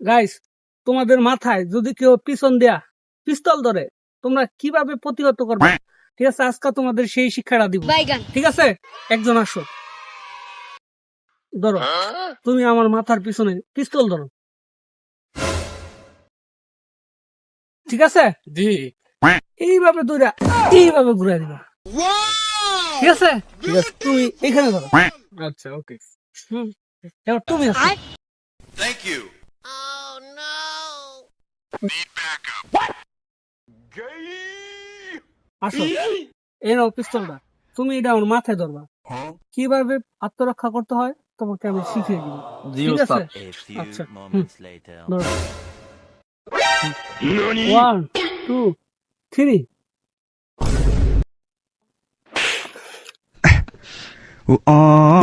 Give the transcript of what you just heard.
Guys, তোমাদের মাথায় যদি কেউ পিছন দেয়া পিস্তল ধরে তোমরা কিভাবে প্রতিহত করবে, ঠিক আছে? আজকে তোমাদের সেই শিক্ষাটা দিব, ঠিক আছে? একজন আসো, ধরো, তুমি আমার মাথার পিছনে পিস্তল ধরো, ঠিক আছে? জি। এইভাবে ধরে এইভাবে ঘুরে দিবা, ঠিক আছে? ঠিক আছে। তুমি এখানে ধরো। আচ্ছা, ওকে। হুম, এবার তুমি আসো। Thank you. আসো, এই নাও পিস্তলটা, তুমি এটা আমার মাথায় ধরবা। কিভাবে আত্মরক্ষা করতে হয় তোমাকে আমি শিখিয়ে দিব, জি ঠিক আছে? ওস্তাদ। A few আচ্ছা, moments later. ধরো। 1 2 3 Oh.